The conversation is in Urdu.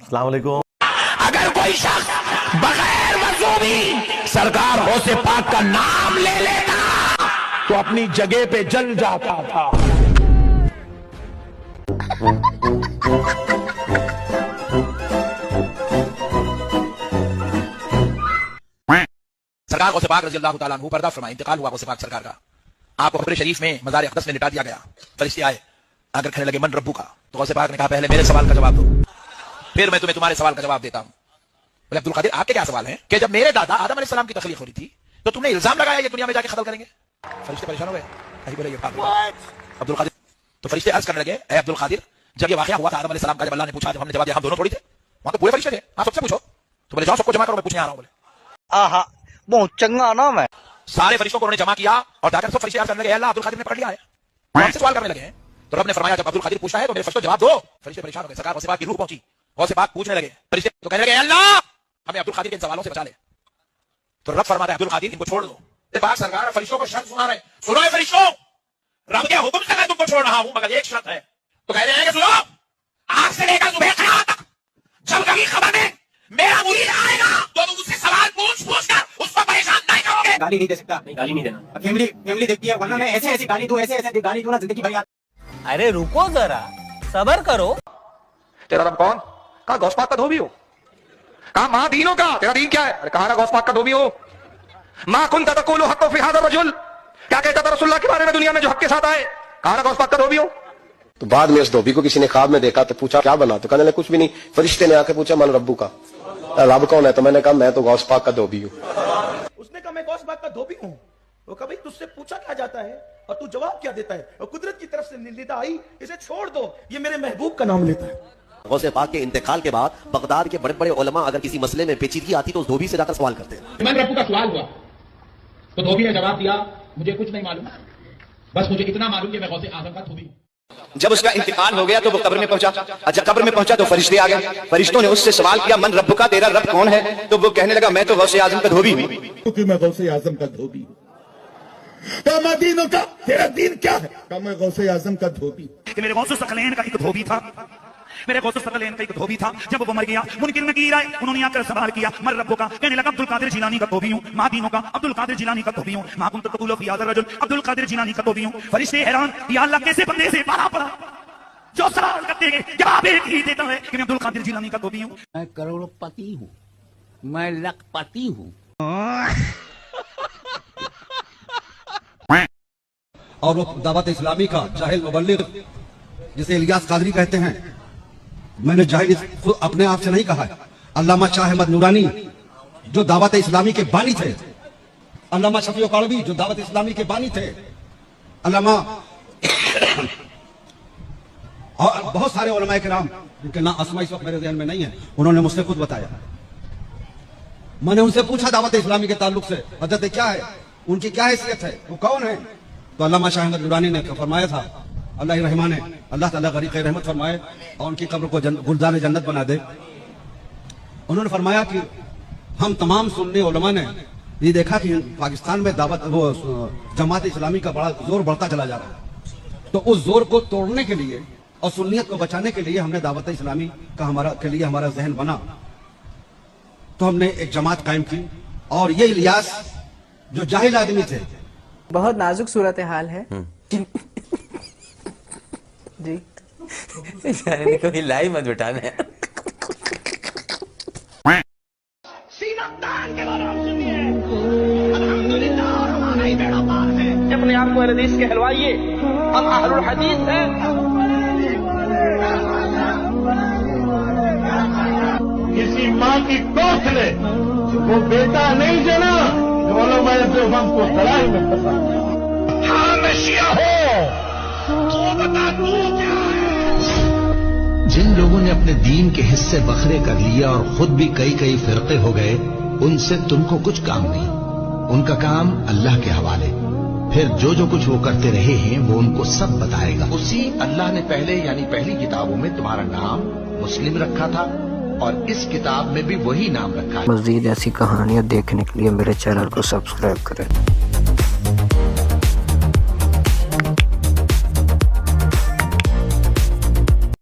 السلام علیکم. اگر کوئی شخص بغیر وضو بھی سرکار غوث پاک کا نام لے لیتا تو اپنی جگہ پہ جل جاتا تھا. سرکار غوث پاک رضی اللہ تعالیٰ عنہ پردہ فرمائے، انتقال ہوا غوث پاک سرکار کا. آپ کو قبر شریف میں مزار اقدس میں لٹا دیا گیا. فرشتے آئے، اگر کہنے لگے من ربو کا، تو غوث پاک نے کہا پہلے میرے سوال کا جواب دو، پھر میں تمہیں تمہارے سوال کا جواب دیتا ہوں. بولے عبد القادر آپ کے کیا سوال ہیں کہ جب میرے دادا آدم علیہ السلام کی تخلیق ہو رہی تھی تو تم نے الزام لگایا یہ دنیا میں جا کے قتل کریں گے. فرشتے پریشان ہو گئے. بولے یہ عبد القادر، تو فرشتے عرض کرنے لگے اے عبد القادر، جب یہ واقعہ ہوا تھا آدم علیہ السلام کا، جب اللہ نے پوچھا، جب ہم نے جواب دیا ہم دونوں تھوڑی تھے، وہاں تو پورے فرشتے تھے، آپ سب سے پوچھو. تو بولے جاؤ سب کو جمع کرو، میں پوچھنے آ رہا ہوں. بولے آہا بہت چنگا نام ہے. سارے فرشتوں کو انہوں نے جمع کیا اور جا کر سب فرشتے عرض کرنے لگے اللہ عبد القادر نے پکڑ لیا ہے. ہم سے سوال کرنے لگے ہیں. تو رب نے فرمایا جب عبد القادر پوچھا ہے تو میرے فرشتوں جواب دو. فرشتے پریشان ہو گئے. سرکار غوث پاک کی روح پہنچی، غوث پاک پوچھنے لگے. فرشتے تو کہنے لگے اللہ ہمیں عبد القادر کے ان سوالوں سے بچا لے. تو رب فرماتا ہے عبد القادر ان کو چھوڑ دو. پاک سرکار فرشتوں کو شرط سنا رہے. سنو اے فرشتوں، رب کے حکم سے میں تم کو چھوڑ رہا ہوں مگر ایک شرط ہے. تو کہہ رہے ہیں کہ سنو، آج سے لے کر صبح قیامت تک جب کبھی خبر میں میرا مرید آئے گا تو تم اس سے سوال پوچھ کر اس کو پریشان نہیں کرو گے. گالی نہیں دے سکتا، نہیں گالی نہیں دینا. فیملی دیکھتی ہے، ورنہ میں ایسے ایسی گالی دوں، ایسے ایسے گالی دوں نا زندگی بھر. ارے رکو ذرا، صبر کرو. تیرا رب کون؟ کہا غوث پاک کا دھوبی ہو. کہا ماں دینوں کا، تیرا دین کیا ہے؟ ارے کہا نا غوث پاک کا دھوبی ہو. ما كنت تقول حق في هذا الرجل، کیا کہتا تھا رسول اللہ کے بارے میں دنیا میں جو حق کے ساتھ آئے؟ کہا نا غوث پاک کا دھوبی ہو. تو بعد میں اس دھوبی کو کسی نے خواب میں دیکھا تو پوچھا کیا بنا؟ تو کہنے لگا کچھ بھی نہیں. فرشتے نے آ کے پوچھا من ربو کا، رب کون ہے؟ تو میں نے کہا میں تو غوث پاک کا دھوبی ہوں. اس نے کہا میں غوث پاک کا دھوبی ہوں. وہ کہا بھائی تجھ سے پوچھا کیا جاتا ہے اور تو جواب کیا دیتا ہے؟ اور قدرت کی طرف سے ندا آئی اسے چھوڑ دو، یہ میرے محبوب کا نام لیتا ہے. غوث پاک کے انتقال کے بعد بغداد کے بڑے بڑے علماء اگر کسی مسئلے میں پیچیدگی آتی تو اس دھوبی سے جا کر سوال کرتے ہیں. من ربو کا سوال ہوا تو دھوبی نے جواب دیا مجھے کچھ نہیں معلوم، بس مجھے اتنا معلوم کہ میں غوث اعظم کا دھوبی ہوں. جب اس کا انتقال ہو گیا تو وہ قبر میں پہنچا. جب قبر میں پہنچا تو فرشتے آ گئے. فرشتوں نے اس سے سوال کیا من رب کا، تیرا رب کون ہے؟ تو وہ کہنے لگا میں تو غوث اعظم کا دھوبی ہوں. کیونکہ میں غوث اعظم کا دھوبی ہوں. کہا میں دینوں کا، تیرا دین کیا ہے؟ کہا میں غوث اعظم کا دھوبی ہوں. کہ میرے غوث الثقلین کا ایک دھوبی تھا، میرے غوث الثقلین کا ایک دھوبی تھا. جب وہ مر گیا منکر نکیر آئے، انہوں نے آ کر سوال کیا من ربو کا، کہنے لگا عبد القادر جیلانی کا دھوبی ہوں. ماں دینوں کا، عبد القادر جیلانی کا دھوبی ہوں. ما كنت تقول في هذا الرجل، عبد القادر جیلانی کا دھوبی ہوں. فرشتے حیران یا اللہ کیسے بندے سے پارا پڑا جو سوال کرتے ہیں جواب ایک ہی دیتا ہے کہ میں عبد القادر جیلانی کا دھوبی ہوں. میں کروڑ پتی ہوں، میں لکھ پتی ہوں. اور وہ دعوت اسلامی کا جاہل مبلغ جسے الیاس قادری کہتے ہیں، میں نے جاہل اپنے آپ سے نہیں کہا ہے. علامہ شاہ احمد نورانی جو دعوت اسلامی کے بانی تھے، علامہ شفیع قلوی جو دعوت اسلامی کے بانی تھے، علامہ اور بہت سارے علماء کرام جن کے نام اسماء اس وقت میرے ذہن میں نہیں ہے، انہوں نے مجھ سے خود بتایا. میں نے ان سے پوچھا دعوت اسلامی کے تعلق سے حضرت کیا ہے، ان کی کیا حیثیت ہے، وہ کون ہے؟ تو علامہ شاہ احمد نورانی نے فرمایا تھا اللہ رحمان ہے، اللہ تعالیٰ غریق رحمت فرمائے اور ان کی قبر کو گلزار جنت بنا دے. انہوں نے فرمایا کہ ہم تمام سنی علماء نے یہ دیکھا کہ پاکستان میں دعوت وہ جماعت اسلامی کا بڑا زور بڑھتا چلا جا رہا ہے، تو اس زور کو توڑنے کے لیے اور سنیت کو بچانے کے لیے ہم نے دعوت اسلامی کا ہمارا ذہن بنا تو ہم نے ایک جماعت قائم کی. اور یہ الیاس جو جاہل آدمی تھے، بہت نازک صورتحال ہے جی. کبھی لائی مت بٹانا ہے. اپنے آپ کو حدیث کہلوائیے، ہم اہل الحدیث ہیں. کسی ماں کی کوکھ لے وہ بیٹا نہیں جنا جو علماء دیوبند کو کڑائی میں پھنسا. ہاں میں شیعہ ہوں، تو بتا تو کیا ہے؟ جن لوگوں نے اپنے دین کے حصے بکھرے کر لیا اور خود بھی کئی فرقے ہو گئے، ان سے تم کو کچھ کام نہیں. ان کا کام اللہ کے حوالے. پھر جو کچھ وہ کرتے رہے ہیں وہ ان کو سب بتائے گا. اسی اللہ نے پہلے یعنی پہلی کتابوں میں تمہارا نام مسلم رکھا تھا اور اس کتاب میں بھی وہی نام رکھا ہے. مزید ایسی کہانیاں دیکھنے کے لیے میرے چینل کو سبسکرائب کریں.